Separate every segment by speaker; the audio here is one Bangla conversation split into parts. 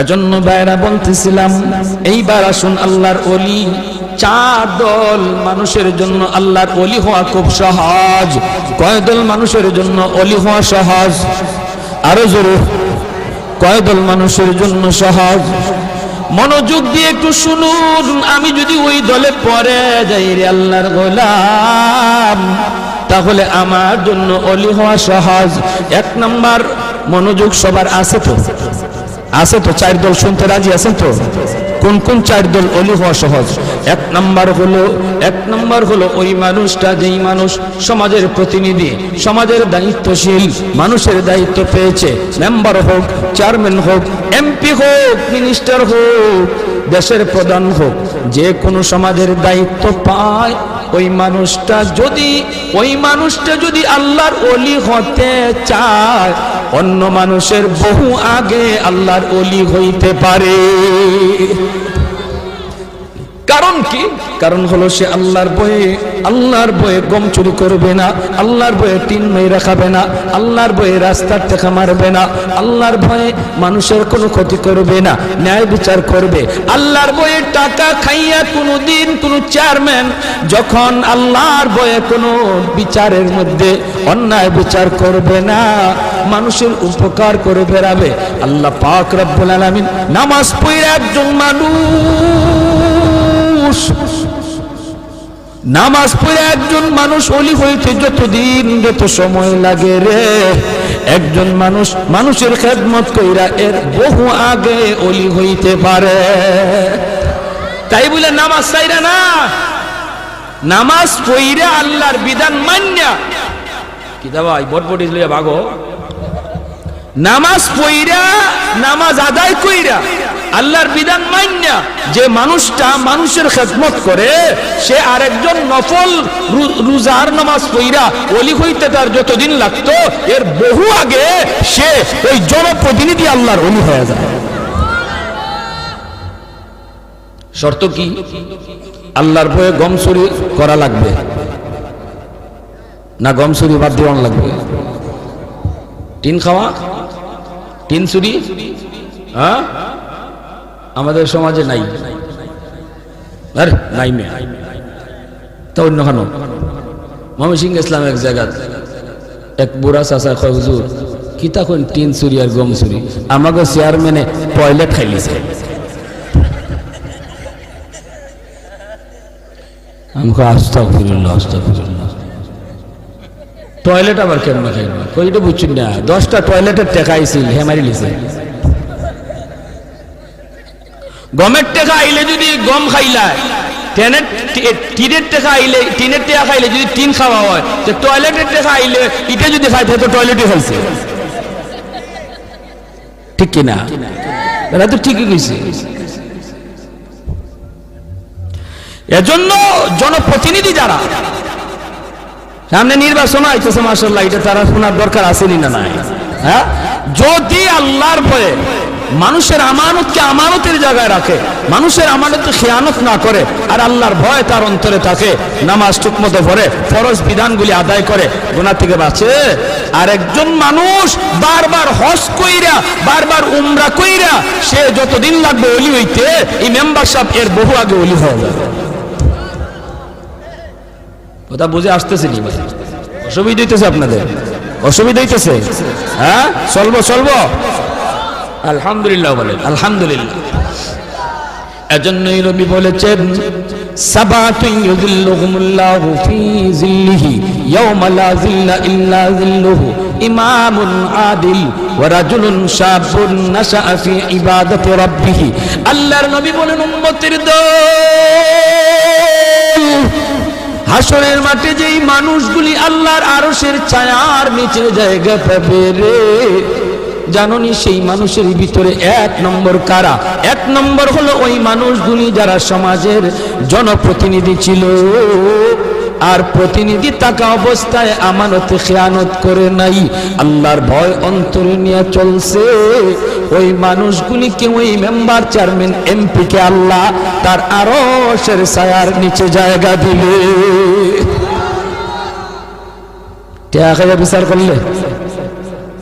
Speaker 1: এজন্য বাইরা বলতেছিলাম, এইবার আসুন আল্লাহর ওলি চার দল মানুষের জন্য আল্লাহর ওলি হওয়া খুব সহজ। কয় দল মানুষের জন্য ওলি হওয়া সহজ? আরো জোরে, কয় দল মানুষের জন্য সহজ? মনোযোগ দিয়ে একটু শুনুন। আমি যদি ওই দলে পড়ে যাই রে আল্লাহর গোলাম, তাহলে আমার জন্য ওলি হওয়া সহজ। এক নাম্বার, মনোযোগ সবার আছে তো? আছে তো? চার দল শুনতে রাজি আছেন তো? কোন কোন চার দল ওলি হওয়া সহজ? এক নাম্বার হলো ওই মানুষটা, যেই মানুষ সমাজের প্রতিনিধি, সমাজের দায়িত্বশীল, মানুষের দায়িত্ব পেয়েছে, মেম্বার হোক, চেয়ারম্যান হোক, এমপি হোক, মিনিস্টার হোক, দেশের প্রধান হোক, যে কোনো সমাজের দায়িত্ব পায়, ওই মানুষটা যদি আল্লাহর ওলি হতে চায়, অন্য মানুষের বহু আগে আল্লাহর ওলি হইতে পারে। কারণ কি? কারণ হলো সে আল্লাহর বয়ে গম চুরি করবে না, আল্লাহর বয়ে টিন মেরে খাবে না, আল্লাহর বয়ে রাস্তার টেকা মারবে না, আল্লাহর ভয়ে মানুষের কোনো ক্ষতি করবে না, ন্যায় বিচার করবে। আল্লাহর বয়ে টাকা খাইয়া কোনোদিন কোনো চেয়ারম্যান যখন আল্লাহর বয়ে কোনো বিচারের মধ্যে অন্যায় বিচার করবে না, মানুষের উপকার করে বেড়াবে। আল্লাহ পাক রব্বুল আলামিন নামাজ পড়ে একজন মানুষ ওলি হইতে যত সময় লাগে রে, একজন মানুষের খেদমত কইরা এর বহু আগে ওলি হইতে পারে। তাই বলে নামাজ চাইরা না, নামাজ পইরা আল্লাহর বিধান মান্যা কি দাবাই বটবটি লইয়া ভাগো, নামাজ পইরা নামাজ আদায় কইরা আল্লাহর বিধান মান্যা যে মানুষটা মানুষের খেদমত করে, সে আরেকজন নফল রোজার নামাজ পইরা ওলি হইতে তার যতদিন লাগতো, এর বহু আগে সে ওই জনপ্রতিনিধি আল্লাহর ওলি হয়ে যায়। শর্ত কি? আল্লাহর ভয়ে গম চুরি করা লাগবে না, গম চুরি বাদ দেওয়ান লাগবে? টিন খাওয়া, টিন চুরি হ্যাঁ আমাদের সমাজে নাই, আর নাই মে তা অন্য খান ময়মনসিংহ ইসলাম এক জায়গা এক বুড়া চাচা কয়, হুজুর কি তখন টিন চুরি আর গম চুরি, আমাকে চেয়ারম্যানে টয়লেট খাইলিছে। আমাকে আস্তাগফিরুল্লাহ আস্তাগফিরুল্লাহ, টয়লেট আবার কেমন খাইল? কইটা বুঝছেন না, 10টা টয়লেটের টেকা আইছিল, হে মারি লিছে। গমের টেকা আইলে যদি গম খাইলায়, টিনের টেকা আইলে টিনের টেকা খাইলে যদি টিন খাওয়া হয়, তো টয়লেটের টেকা আইলে ইটা যদি খাইতে তো টয়লেটে খাইছে, ঠিক কিনা? এরা তো ঠিকই কইছে। এজন্য জনপ্রতিনিধি যারা, সামনে নির্বাচন আইতেছে মাশাআল্লাহ, এটা তারা শোনার দরকার আছে না নাই? হ্যাঁ, যদি আল্লাহর ভয়ে মানুষের আমানতকে আমানতের জায়গায় রাখে, মানুষের আমানতকে খেয়ানত না করে, আর আল্লাহর ভয় তার অন্তরে থাকে, নামাজ ঠিকমতো পড়ে, ফরজ বিধানগুলি আদায় করে, গুনাহ থেকে বাঁচে, আর একজন মানুষ বারবার হজ কইরা বারবার উমরা কইরা সে যতদিন লাগবে ওলি হইতে, এই মেম্বার সাহেব এর বহু আগে ওলি হয়ে যাবে। কথা বুঝে আসতেছে নি? অসুবিধা হইতেছে আপনাদের? অসুবিধা হইতেছে? হ্যাঁ, চলবো আলহামদুলিল্লাহ বলেন আলহামদুলিল্লাহ। এজন্যই নবী বলেছেন, সাবাতুন ইউযিল্লুহুমুল্লাহু ফি যিল্লিহি ইয়াওমা লা যিল্লা ইল্লা যিল্লুহু, ইমামুন আদিল ওয়া রাজুলুন শাবুন নাশাআ ফি ইবাদাতি রাব্বিহ। আল্লাহর নবী বলেন, উম্মতের দল, হাসরের মাঠে যেই মানুষগুলি আল্লাহর আরশের ছায়ার নিচে জায়গা পাবে রে, জানোনি সেই মানুষের ভিতরে 1 নম্বর কারা? 1 নম্বর হলো ওই মানুষগুলি যারা সমাজের জনপ্রতিনিধি ছিল, আর প্রতিনিধি থাকা অবস্থায় আমানতে খেয়ানত করে নাই, আল্লাহর ভয় অন্তরে নিয়ে চলছে। ওই মানুষগুলিকে, ওই মেম্বার, চেয়ারম্যান, এমপি কে আল্লাহ তার আরশের ছায়ার নিচে জায়গা দিবে। টাকা খাইয়া বিচার করলে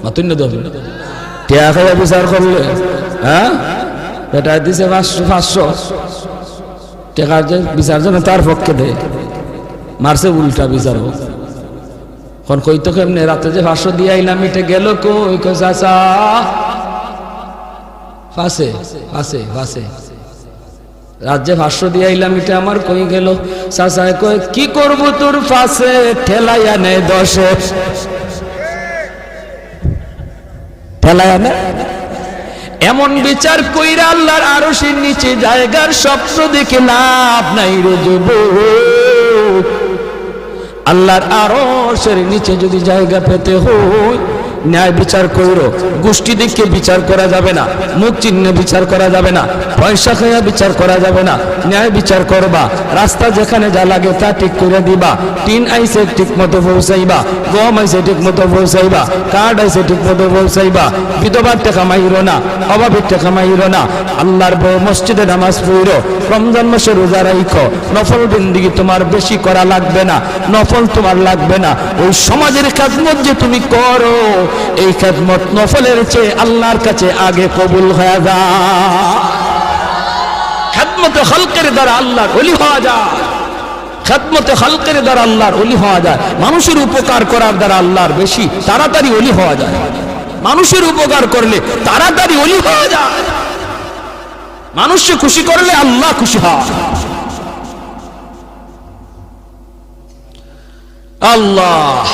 Speaker 1: মাতুন্য দেবে, টাকা খাইয়া বিচার করলে, হ্যাঁ বেটা দিছে 500 টাকা, যে বিচার জন্য তার পক্ষে দেয়, মারছে উল্টা বিচার। এখন কইতো কেমনে, রাতে যে 500 দিয়ে আইলাম এটা গেল কই? কই চাচা ফাঁসে ফাঁসে ফাঁসে, রাত যে 500 দিয়ে আইলাম এটা আমার কই গেল? চাচা কই কি করবো তোর ফাঁসে, ঠেলাই আনে 10, ঠেলাই আনে। এমন বিচার কইরা আল্লাহর আরশের নিচে জায়গার স্বপ্ন দেখে লাভ নাই রে যুবক। আল্লাহর আরশের নিচে যদি জায়গা পেতে হয়, ন্যায় বিচার কইরো। গোষ্ঠী দেখে বিচার করা যাবে না, মুখ চিহ্নে বিচার করা যাবে না, পয়সা খাইয়া বিচার করা যাবে না। ন্যায় বিচার করবা, রাস্তা যেখানে যা লাগে তা ঠিক করে দিবা। টিন আইসে ঠিক মতো পৌঁছাইবা, গম আইসে ঠিক মতো পৌঁছাইবা, কার্ড আইসে ঠিক মতো পৌঁছাইবা। বিধবার টাকা মাইরো না, অভাবের টাকা মাইরো না। আল্লাহর মসজিদে নামাজ পড়ো, রমজান মাসে রোজা রাখো। নফল জিন্দেগি তোমার বেশি করা লাগবে না, নফল তোমার লাগবে না। ওই সমাজের খেদমত যে তুমি করো, এই খেদমত নফলের চেয়ে আল্লাহর কাছে আগে কবুল হয়ে যায়। খেদমতে খালকের দ্বারা আল্লাহর ওলি হওয়া যায়, খেদমতে খালকের দ্বারা আল্লাহর ওলি হওয়া যায়। মানুষের উপকার করার দ্বারা আল্লাহর বেশি তাড়াতাড়ি ওলি হওয়া যায়। মানুষের উপকার করলে তাড়াতাড়ি ওলি হওয়া যায়। মানুষকে খুশি করলে আল্লাহ খুশি হয়। আল্লাহ,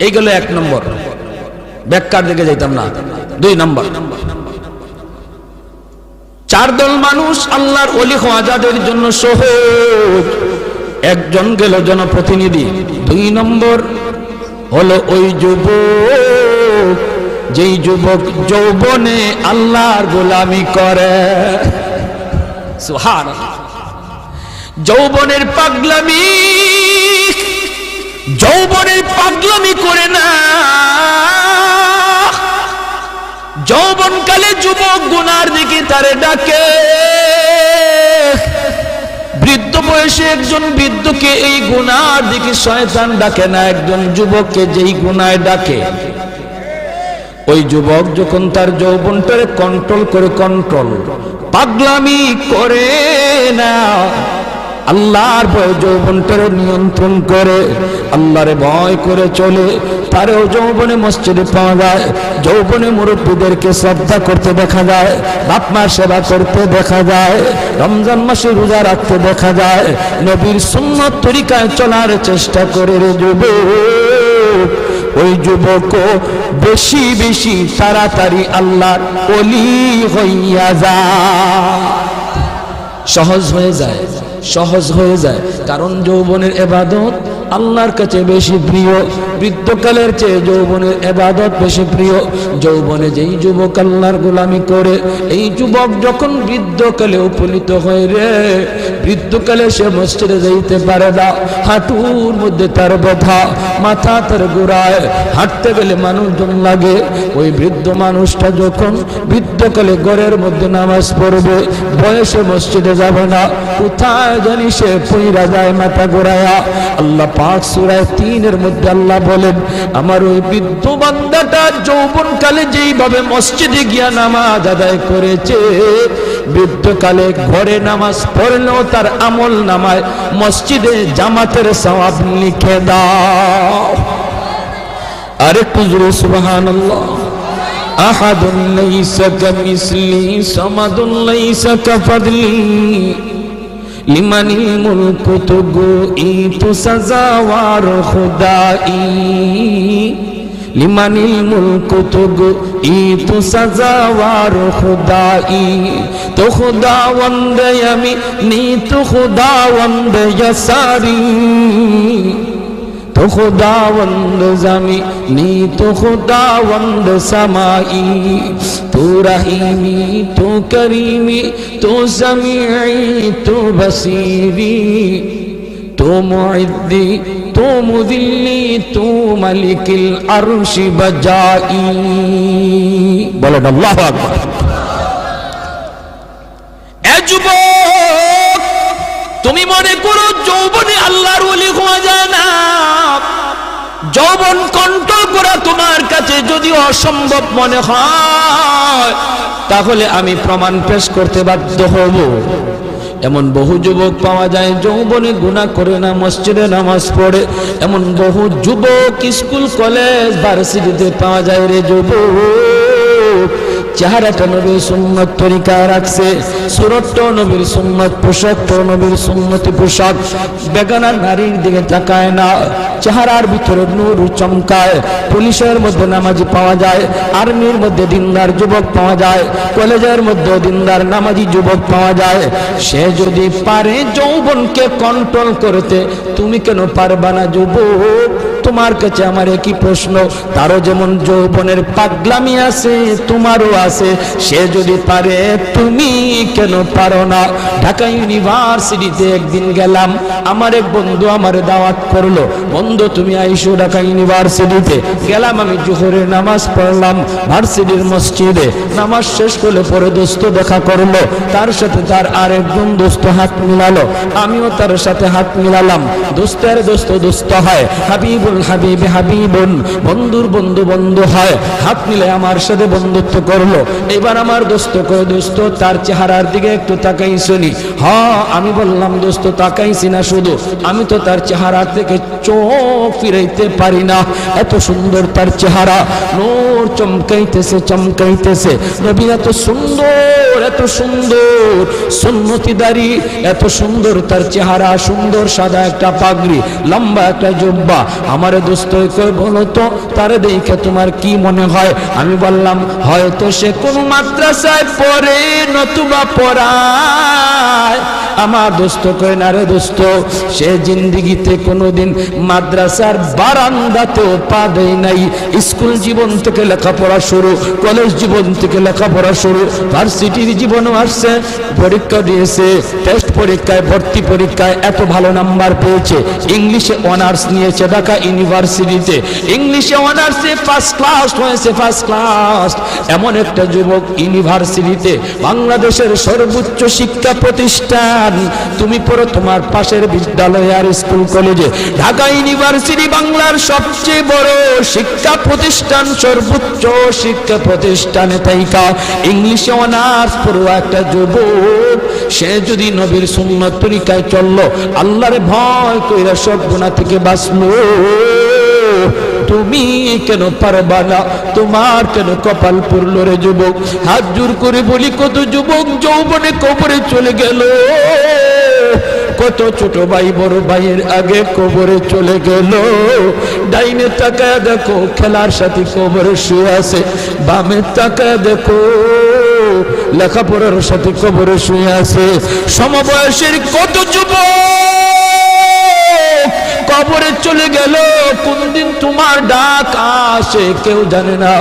Speaker 1: এইগুলো 1 নম্বর। ব্যাখ্যার দিকে যাইতাম না। 2 নম্বর, 4 দল মানুষ আল্লাহর ওলি হওয়া যাদের জন্য সহজ। একজন গেল জনপ্রতিনিধি। 2 নম্বর হলো ওই যুবক, যেই যুবক যৌবনে আল্লাহর গোলামি করে। সুবহানাল্লাহ। যৌবনের পাগলামি, যৌবনের পাগলামি করে না। যৌবনকালে যুবক গুনার দিকে তারে ডাকে। বৃদ্ধ বয়সে একজন বৃদ্ধকে এই গুনার দিকে শয়তান ডাকে না, একজন যুবককে যেই গুনায় ডাকে। ওই যুবক যখন তার যৌবনটারে কন্ট্রোল করে, কন্ট্রোল পাগলামি করে না, আল্লাহর ভয় যৌবনটারে নিয়ন্ত্রণ করে, আল্লাহরে ভয় করে চলে, তারেও যৌবনে মসজিদে পাওয়া যায়। যৌবনে মুরব্বীদেরকে শ্রদ্ধা করতে দেখা যায়, বাপ মার সেবা করতে দেখা যায়, রমজান মাসে রোজা রাখতে দেখা যায়, নবীর সুন্নাত তরিকায় চলার চেষ্টা করে রে যুবক। ওই যুবকও বেশি বেশি তাড়াতাড়ি আল্লাহর ওলি হইয়া যায়, সহজ হয়ে যায়, সহজ হয়ে যায়। কারণ যৌবনের ইবাদত আল্লাহর কাছে বেশি প্রিয়, বৃদ্ধকালের চেয়ে যৌবনের ইবাদত বেশি প্রিয়। যৌবনে যেই যুবক আল্লাহর গোলামি করে, এই যুবক যখন বৃদ্ধকালে উপনীত হয় রে, বৃদ্ধকালে সে মসজিদে যাইতে পারে না, হাঁটুর মধ্যে তার ব্যথা, মাথা তার ঘোরায়, হাঁটতে গেলে মানুষজন লাগে। ওই বৃদ্ধ মানুষটা যখন বৃদ্ধকালে ঘরের মধ্যে নামাজ পড়বে, বয়সে মসজিদে যাবে না, কোথায় জানি সে পইরা যায় মাথা ঘোরায়া। আল্লাহ পাক সূরা 3 মধ্যে আল্লাহ বলেন, আমার ওই বৃদ্ধ বান্দাটা যৌবনকালে যেইভাবে মসজিদে গিয়া নামাজ আদায় করেছে, বৃদ্ধকালে ঘরে নামাজ পড়লেও তার আমল নামায় মসজিদে জামাতের সওয়াব লিখে দাও। আরেকটু জোরে সুবহানাল্লাহ। আহাদুন লাইসা কামিসলি সামাদুন লাইসা কাফাদলি লিমানিল মুলকু তুগুই তু সাজাওয়ার খুদাই, লিমানিল মুলকু তুগুই তু সাজাওয়ার খুদাই, তো খুদাওয়ান্দ আমি নি তো খুদাওয়ান্দ ইয়াসারি, তো খুদাওয়ান্দ জামি নি তো খুদাওয়ান্দ সামাই, তো রহিমি তো করিমি তো সামিঈ তো বসীরি, তো মুইদ্দি তো মুদিল্লি তো মালিকিল আরশি বজাই। বলেন আল্লাহু আকবার। এ যুবক, তুমি মনে করো যৌবনে আল্লাহর ওলি হওয়া যায় না? যৌবন কন্ট্রোল করা তোমার কাছে যদি অসম্ভব মনে হয়, তাহলে আমি প্রমাণ পেশ করতে বাধ্য হব। এমন বহু যুবক পাওয়া যায় যৌবনে গুনাহ করে না, মসজিদে নামাজ পড়ে। এমন বহু যুবক স্কুল কলেজ ভার্সিটিতে পাওয়া যায় রে যুবক, চেহারাটা নবীর সুন্নত তরিকায় রাখছে, সুরতটা নবীর সুন্নত, পোশাকটা নবীর সুন্নতি পোশাক, বেগানা নারীর দিকে তাকায় না, চেহারার ভিতরে নূর চমকায়। পুলিশের মধ্যে নামাজি পাওয়া যায়, আর্মির মধ্যে দিনদার যুবক পাওয়া যায়, কলেজের মধ্যে দিনদার নামাজি যুবক পাওয়া যায়। সে যদি পারে যৌবনকে কন্ট্রোল করতে, তুমি কেন পারবা না যুবক? তোমার কাছে আমার একই প্রশ্ন। তারও যেমন যৌবনের পাগলামি আছে, তোমারও আছে। সে যদি পারে, তুমি কেন পারো না? ঢাকা ইউনিভার্সিটিতে একদিন গেলাম, আমার এক বন্ধু আমার দাওয়াত করলো, বন্ধু তুমি আইসো ঢাকা ইউনিভার্সিটিতে। গেলাম, আমি জোহরের নামাজ পড়লাম ভার্সিটির মসজিদে। নামাজ শেষ করলে পরে দোস্ত দেখা করলো, তার সাথে তার আরেকজন দোস্ত হাত মিলালো, আমিও তার সাথে হাত মিলালাম। দোস্তের দোস্ত দোস্ত হয়, হাবিবুল হাবিব হাবিবুন, বন্ধুর বন্ধু বন্ধু হয়। হাত মিলে আমার সাথে বন্ধুত্ব করলো। এবার আমার দোস্ত কয়, দোস্ত তার চেহারার দিকে একটু তাকাইছো নি? হ্যাঁ, আমি বললাম দোস্ত তাকাইছি না, শুধু আমি তো তার চেহারা থেকে চোখ ফিরাইতে পারি না। এত সুন্দর তার চেহারা, নূর চমকাইতেছে চমকাইতেছে। নবী এত সুন্দর, এত সুন্দর, সুন্নতি দাড়ি, এত সুন্দর তার চেহারা, সুন্দর সাদা একটা পাগড়ি, লম্বা একটা জুব্বা। আমার দোস্ত কই, বলো তো তারে দেখে তোমার কি মনে হয়? আমি বললাম হয়তো সে কোন মাদ্রাসায় পড়ে, নতুবা পড়ায়। আমার দোস্ত কয়, না রে দোস্ত, সে জিন্দিগিতে কোনোদিন মাদ্রাসার বারান্দাতেও পা দেয় নাই। স্কুল জীবন থেকে লেখাপড়া শুরু, কলেজ জীবন থেকে লেখাপড়া শুরু, ভার্সিটির জীবনও আসছে, পরীক্ষা দিয়েছে, টেস্ট পরীক্ষায়, ভর্তি পরীক্ষায় এত ভালো নাম্বার পেয়েছে। ইংলিশে অনার্স নিয়েছে ঢাকা ইউনিভার্সিটিতে, ইংলিশে অনার্সে ফার্স্ট ক্লাস হয়েছে, ফার্স্ট ক্লাস। এমন একটা যুবক ইউনিভার্সিটিতে, বাংলাদেশের সর্বোচ্চ শিক্ষা প্রতিষ্ঠান, তুমি পড়ো তোমার পাশের বিদ্যালয় আর স্কুল কলেজে। ঢাকা ইউনিভার্সিটি বাংলার সবচেয়ে বড় শিক্ষা প্রতিষ্ঠান, সর্বোচ্চ শিক্ষা প্রতিষ্ঠানে তাইকা ইংলিশে অনার্স পড়ো একটা যুবক, সে যদি নবীর সুন্নত তরিকায় চললো, আল্লাহর ভয় কইরা সব গুনাহ থেকে বাঁচলো, তুমি কেন পারবা না? তোমার কেন কপাল পুরল রে যুবক? হাত জোর করে বলি, কত যুবক যৌবনে কবরে চলে গেল, কত ছোট ভাই বড় ভাইয়ের আগে কবরে চলে গেল। ডাইনে তাকায় দেখো খেলার সাথে কবরে শুয়ে আছে, বামে তাকায় দেখো লেখাপড়ার সাথে কবরে শুয়ে আছে। সমবয়সের কত যুবক কবরে চলে গেল, কোন দিন তোমার ডাক আসে কেউ জানে না।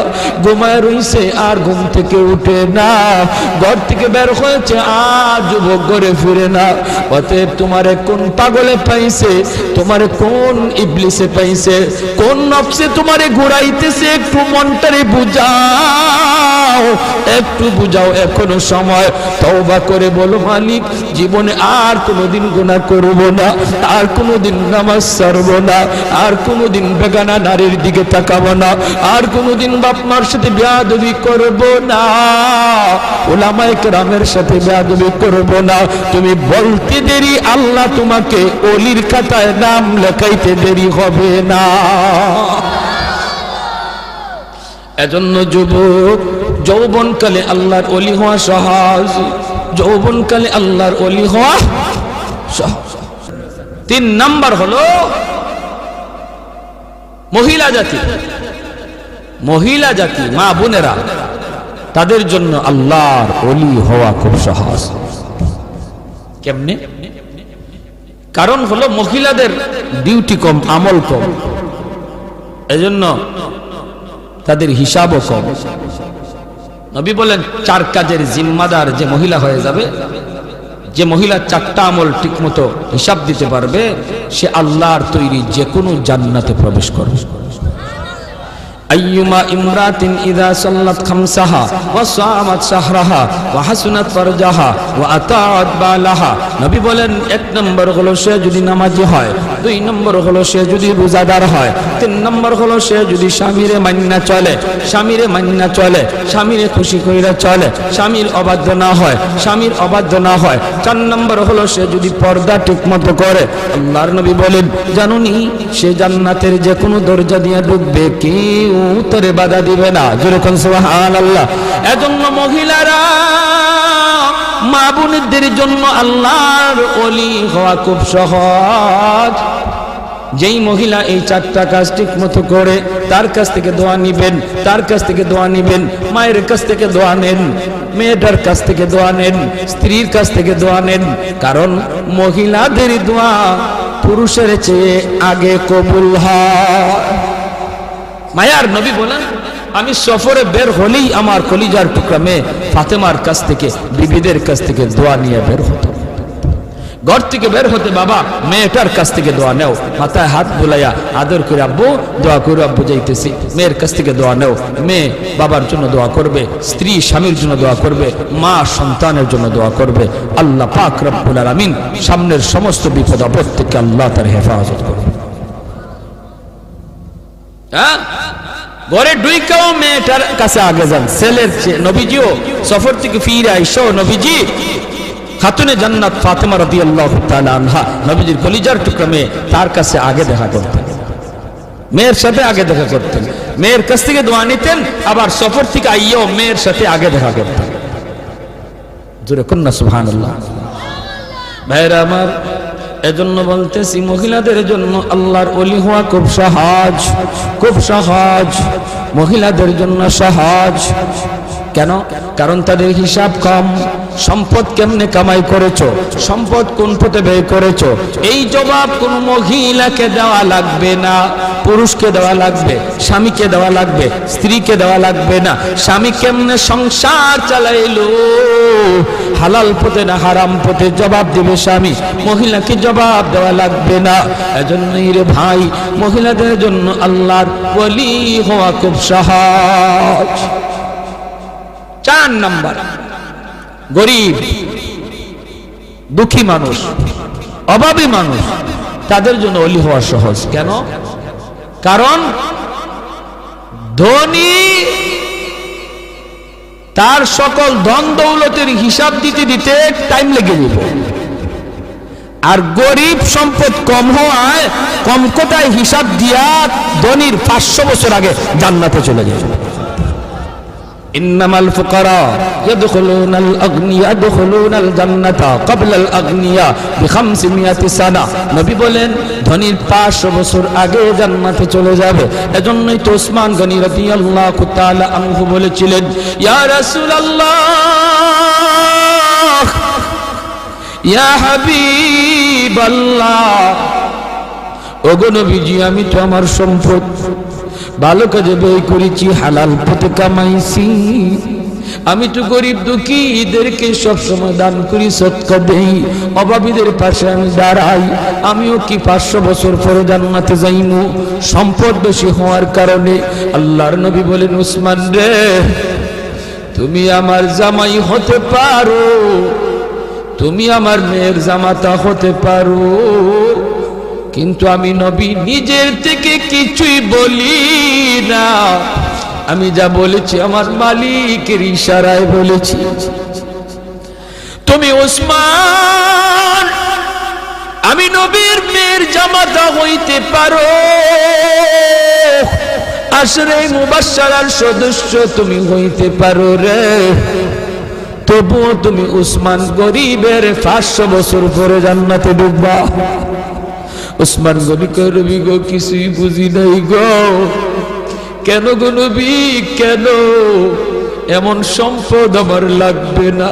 Speaker 1: ঘুমায় রইছে আর ঘুম থেকে উঠে না, ঘর থেকে বের হয়েছে আর যুবক ঘরে ফিরে না। অতএব তোমারে কোন পাগলে পাইছে, তোমারে কোন ইবলিসে পাইছে, কোন নফসে তোমারে ঘুরাইতেছে? একটু মনটারে বুঝাও, একটু বুঝাও, এখনো সময়। তওবা করে বলো, মালিক জীবনে আর কোনোদিন গুনাহ করব না, আর কোনোদিন নামাজ ছাড়বো না, আর কোনোদিন বেগানা নারীর দিকে তাকাবো না, আর কোনোদিন বাপ মার সাথে বেয়াদবি করব না, উলামায়ে কেরামের সাথে বেয়াদবি করব না। তুমি বলতে দেরি, আল্লাহ তোমাকে ওলির খাতায় নাম লেখাইতে দেরি হবে না। এজন্য যুবক, যৌবনকালে আল্লাহর ওলি হওয়া সহজ, যৌবনকালে আল্লাহর ওলি হওয়া সহজ। 3 নাম্বার হলো মহিলা জাতি। মহিলা জাতি, মা বোনেরা, তাদের জন্য আল্লাহর ওলি হওয়া খুব সহজ। কেমনে? কারণ হলো মহিলাদের ডিউটি কম, আমল কম, এজন্য তাদের হিসাবও কম। নবী বলেন 4 কাজের জিম্মাদার যে মহিলা হয়ে যাবে, যে মহিলা 4টা আমল ঠিক মতো হিসাব দিতে পারবে, সে আল্লাহর তৈরি যে কোনো জান্নাতে প্রবেশ করবে। আইয়ুমা ইমরাতিন ইযা সাল্লাত খামসাহা ওয়া সামাত শাহরাহা ওয়া হাসুনাত ফারজাহা ওয়া আতাআত বালাহা। নবী বলেন, এক নম্বর হলো সে যদি নামাজি হয়, দুই নম্বর হলো সে যদি রোজাদার হয়, তিন নম্বর হলো সে যদি স্বামীরে মান্না চলে, স্বামীরে মান্না চলে, স্বামীরে খুশি কইরা চলে, স্বামীর অবাধ্য না হয়, স্বামীর অবাধ্য না হয়, চার নম্বর হলো সে যদি পর্দা ঠিকমতো করে। আল্লাহর নবী বলেন, জানুনি সে জান্নাতের যে কোনো দরজা দিয়ে ঢুকবে, কেউ তারে বাধা দিবে না। জোরে কোন সুবহানাল্লাহ। এজন্য মহিলারা, মা বোনদের জন্য আল্লাহর ওলি হওয়া খুব সহজ। যেই মহিলা এই চারটা কাজ ঠিক মতো করে, তার কাছ থেকে দোয়া নিবেন, তার কাছ থেকে দোয়া নিবেন, মায়ের কাছ থেকে দোয়া নেন, মেয়েটার কাছ থেকে দোয়া নেন, স্ত্রীর কাছ থেকে দোয়া নেন। কারণ মহিলাদের দোয়া পুরুষের চেয়ে আগে কবুল হয়। মায়ার নবী বলেন, আমি সফরে বের হলেই আমার কলিজার টুকরা মেয়ে ফাতেমার কাছ থেকে, বিবিদের কাছ থেকে দোয়া নিয়ে বের হতো। ঘর থেকে বের হতে বাবা মেয়েটার কাছ থেকে দোয়া নেও, মাথায় হাত বুলাইয়া আদর করে আব্বু দোয়া করে আব্বু যাইতেছি, মেয়ের কাছ থেকে দোয়া নেও। মেয়ে বাবার জন্য দোয়া করবে, স্ত্রী স্বামীর জন্য দোয়া করবে, মা সন্তানের জন্য দোয়া করবে। আল্লাহ পাক রব্বুল আলামিন সামনের সমস্ত বিপদ আপদ থেকে আল্লাহ তার হেফাজত করবে। ঘরে ঢুইকাও মেয়েটার কাছে আগে যান, ছেলের চেয়ে। নবীজিও সফর থেকে ফিরে আইসো, নবীজি খাতুনে জান্নাত ফাতেমা রাদিয়াল্লাহু তাআলা আনহা, নবীজির কলিজার টুকরা মেয়ে, তার কাছে আগে দেখা করতেন, মেয়ের সাথে আগে দেখা করতেন, মেয়ের কাছ থেকে দোয়া নিতেন, আবার সফর থেকে আইয়াও মেয়ের সাথে আগে দেখা করতেন। জোরে কন্যা সুবহানাল্লাহ। ভাইরা আমার, এজন্য বলতেছি মহিলাদের জন্য আল্লাহর ওলি হওয়া খুব সহজ, খুব সহজ। মহিলাদের জন্য সহজ কেন? কারণ তাদের হিসাব কম। সম্পদ কেমনে কামাই করেছো, সম্পদ কোন পথে ব্যয় করেছো, এই জবাব কোন মহিলাকে দেওয়া লাগবে না, পুরুষকে দেওয়া লাগবে, স্বামীকে দেওয়া লাগবে, স্ত্রীকে দেওয়া লাগবে না। স্বামী কেমনে সংসার চালাইলো, হালাল পথে না হারাম পথে, জবাব দিবে স্বামী, মহিলাকে জবাব দেওয়া লাগবে না। এজন্যই রে ভাই, মহিলাদের জন্য আল্লাহর ওলি হওয়া খুব সহজ। 4 নাম্বার, গরিব দুঃখী মানুষ, অভাবী মানুষ, তাদের জন্য ওলি হওয়া সহজ। কেন? কারণ ধনী তার সকল ধন দৌলতের হিসাব দিতে দিতে টাইম লেগে যাবে, আর গরিব সম্পদ কম হওয়ায় কম কোটায় হিসাব দিয়া ধনীর 500 বছর আগে জান্নাতে চলে যাবে। ইন্নামাল ফুকারা ইয়াদখুলুনাল আগনিয়া ইয়াদখুলুনাল জান্নাতা ক্বাবলাল আগনিয়া বি500 সানা। নবী বলেন, ধনীর 500 বছর আগে জান্নাতে চলে যাবে। এজন্যই তো ওসমান গনি রাদিয়াল্লাহু তাআলা আনহু বলেছিলেন, ইয়া রাসূলুল্লাহ, ইয়া হাবিবাল্লাহ, ওগো নবীজি, আমি তো আমার সম্পদ ভালো কাজে ব্যয় করেছি, হালাল পথে কামাইছি, আমি তো গরিব দুঃখীদেরকে সবসময় দান করি, সদকা দেই, অভাবীদের পাশে আমি দাঁড়াই, আমিও কি 500 বছর পরে জান্নাতে যাইমু সম্পদ বেশি হওয়ার কারণে? আল্লাহর নবী বলেন, উসমান রে, তুমি আমার জামাই হতে পারো, তুমি আমার মেয়ের জামাতা হতে পারো, কিন্তু আমি নবী নিজের থেকে কিছুই বলি না, আমি যা বলেছি আমার মালিকের ইশারায় বলেছি। তুমি ওসমান, আমি নবীর মেয়ের জামাতা হইতে পারো, আশরে মুবাশশারার সদস্য তুমি হইতে পারো রে, তবুও তুমি উসমান গরিবের 500 বছর পরে জান্নাতে ঢুকবা। উসমান গনি কয়, নবী গো, কিছুই বুঝি নাই গো। কেন গো নবী, কেন? এমন সম্পদ আমার লাগবে না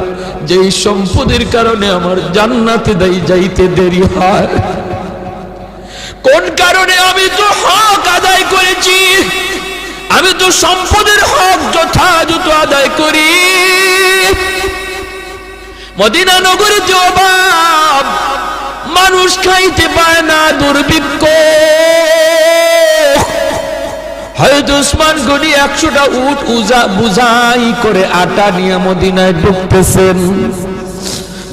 Speaker 1: যেই সম্পদের কারণে আমার জান্নাতে যাইতে দেরি হয়। কোন কারণে? আমি তো হক আদায় করেছি, আমি তো সম্পদের হক যথাযথ আদায় করি। মদিনা নগরে যে অভাব, মানুষ খাইতে পায় না, দুর্ভিক্ষ, হযরত উসমান গনি 100টা উট বুঝাই করে আটা নিয়ে মদিনায় ঢুকতেছেন।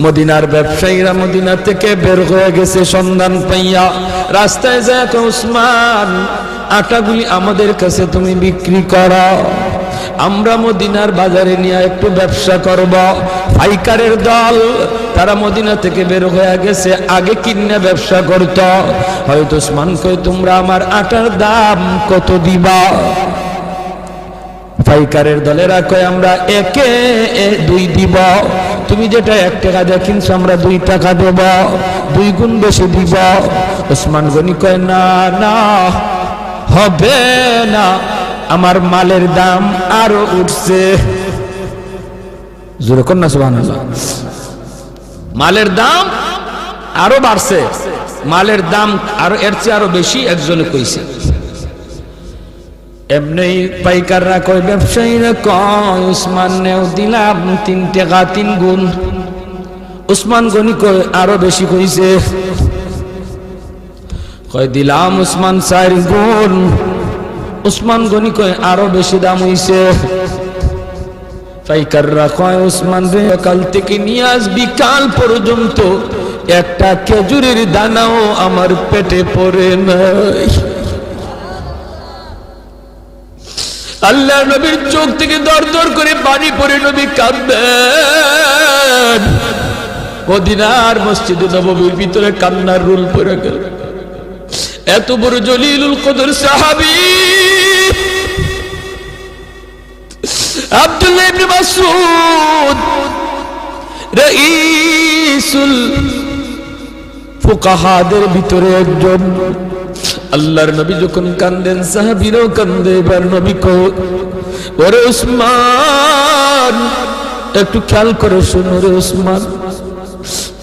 Speaker 1: মদিনার ব্যবসায়ীরা মদিনা থেকে বের হয়ে গেছে সন্ধান পাইয়া, রাস্তায় যায় উসমান আটাগুলি আমাদের কাছে তুমি বিক্রি করো, আমরা মদিনার বাজারে নিয়ে একটু ব্যবসা করব। পাইকারের দল তারা মদিনা থেকে বের হয়ে গেছে, আগে কিনে ব্যবসা করত। হয়তো উসমান কই তোমরা আমার আটার দাম কত দিবা? পাইকারের দলেরা কয় আমরা একে 2 দিব, তুমি যেটা 1 টাকা দিয়ে কিনছো আমরা 2 টাকা দেব, 2 গুণ বেশি দিব। উসমান গনি কয় না না হবে না, আমার মালের দাম আরো উঠছে। জোরে কোন না সুবহানাল্লাহ। মালের দাম আরো বাড়ছে, মালের দাম আরো এর চেয়ে আরো বেশি একজনে কইছে। এমনি পাইকাররা কয় ব্যবসায়ীরা কয় উসমান নেও দিলাম 3 টাকা 3 গুণ। উসমান গনি কয় আরো বেশি কইছে, কয় দিলাম উসমান 4 গুণ। উসমান গনি কয় আরো বেশি দাম হইছে। পাইকাররা কয় উসমান রে কাল থেকে নিয়ে আজ বিকাল পর্যন্ত একটা খেজুরের দানাও আমার পেটে পড়ে নাই। আল্লাহ নবীর চোখ থেকে দরদর করে পানি পড়ে নবী কাঁদবেন। মদিনার মসজিদে নববীর ভিতরে কান্নার রোল পড়ে গেল। এত বড় জলিলুল কদর সাহাবী আব্দুল্লাহ ইবনে মাসউদ রাইসুল ফুকাহাদের ভিতরে একজন। আল্লাহর নবী যখন কান্দেন সাহাবীরাও কান্দে। এবার নবী কো ওরে উসমান একটু খেয়াল করে শোনো রে উসমান,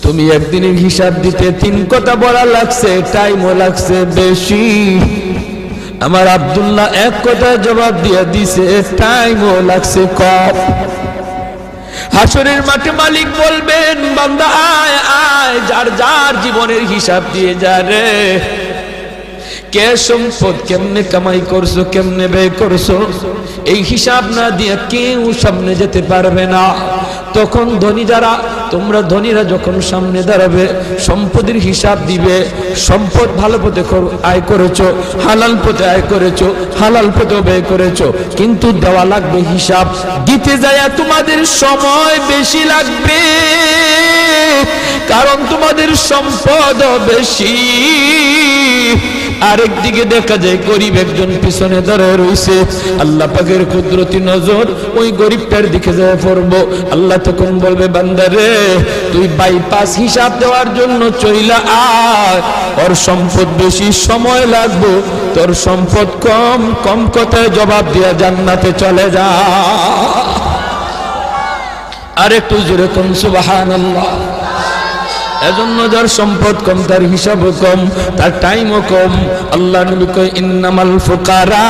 Speaker 1: তুমি একদিনের হিসাব দিতে 3 কথা বলা লাগছে, টাইমও লাগছে বেশি। আমার আব্দুল্লাহ 1 কথা জবাব দিয়ে দিছে, টাইমও লাগছে কম। হাসরের মাঠে মালিক বলবেন বান্দা আয় আয়, যার যার জীবনের হিসাব দিয়ে যা রে। কে সম্পদ কেমনে কামাই করছো, কেমনে ব্যয় করছো, এই হিসাব না দিয়ে কেউ সামনে যেতে পারবে না। তখন ধনী যারা, তোমরা ধনীরা যখন সামনে দাঁড়াবে সম্পদের হিসাব দিবে। সম্পদ ভালো পথে আয় করেছো, হালাল পথে আয় করেছো, হালাল পথে ব্যয় করেছো, কিন্তু দেওয়া লাগবে হিসাব। দিতে যায় তোমাদের সময় বেশি লাগবে, কারণ তোমাদের সম্পদ বেশি। আরেকদিকে দেখা যায় গরিব একজন পিছনে দাঁড়ায় রয়েছে। আল্লাহ পাকের কুদরতি নজর ওই গরিবটার দিকে যায় পড়বো। আল্লাহ তখন বলবে বান্দারে তুই বাইপাস হিসাব দেওয়ার জন্য চইলা আয়, ওর সম্পদ বেশি, সময় লাগবে, তোর সম্পদ কম, কম কথায় জবাব দিয়া জান্নাতে চলে যা। আরেকটু জোরে কোন সুবহানাল্লাহ। এজন্য যার সম্পদ কম তার হিসাবও কম, তার টাইমও কম। আল্লাহ নবী কয় ইন্নামাল ফুকারা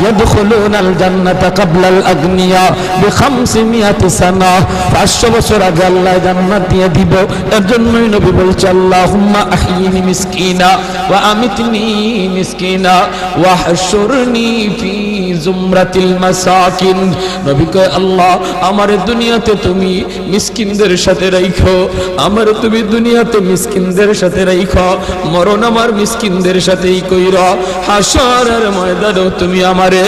Speaker 1: ইয়াদখুলুনাল জান্নাতা ক্বাবলাল আগনিয়া বি500 সানা। 500 বছর আগে আল্লাহ জান্নাত দিয়ে দিব। এর জন্যই নবী বলছে আল্লাহুম্মা আহইনি মিসকিনা ওয়া আমিতনি মিসকিনা ওয়া হাশুরনি ফি জুমরাতিল মাসাকিন। নবী কয় আল্লাহ আমার দুনিয়াতে তুমি মিসকিনদের সাথে রাখো, আমার তুমি দুনিয়াতে মিসকিনদের সাথে রাখো, মরণ আমার মিসকিনদের সাথেই কইরা, হাসরের ময়দানেও তুমি আমারে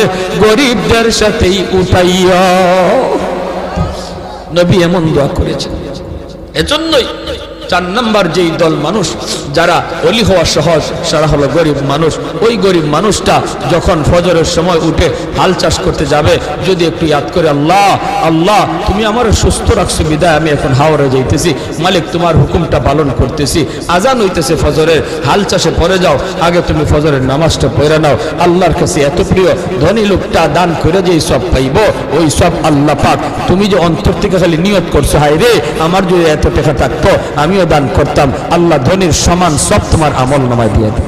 Speaker 1: গরিবদের সাথেই উঠাইয়া। নবী এমন দোয়া করেছেন। এজন্যই 4 নাম্বার যেই দল মানুষ যারা ওলি হওয়া সহজ, সারা হলো গরিব মানুষ। ওই গরিব মানুষটা যখন ফজরের সময় উঠে হাল চাষ করতে যাবে, যদি একটু ইয়াদ করে আল্লাহ আল্লাহ তুমি আমার সুস্থ রাখছো বিদায় আমি এখন হাওড়ে যাইতেছি, মালিক তোমার হুকুমটা পালন করতেছি। আজান হইতেছে ফজরের, হাল চাষে পড়ে যাও, আগে তুমি ফজরের নামাজটা পড়ে নাও। আল্লাহর কাছে এত প্রিয়, ধনী লোকটা দান করে যেই সব পাইব, ওই সব আল্লাহ পাক তুমি যে অন্তর থেকে খালি নিয়ত করছো, হায় রে আমার যদি এত টাকা থাকতো আমিও দান করতাম, আল্লাহ ধনীর সমান সব তোমার আমল নামায় দিয়ে দেবে।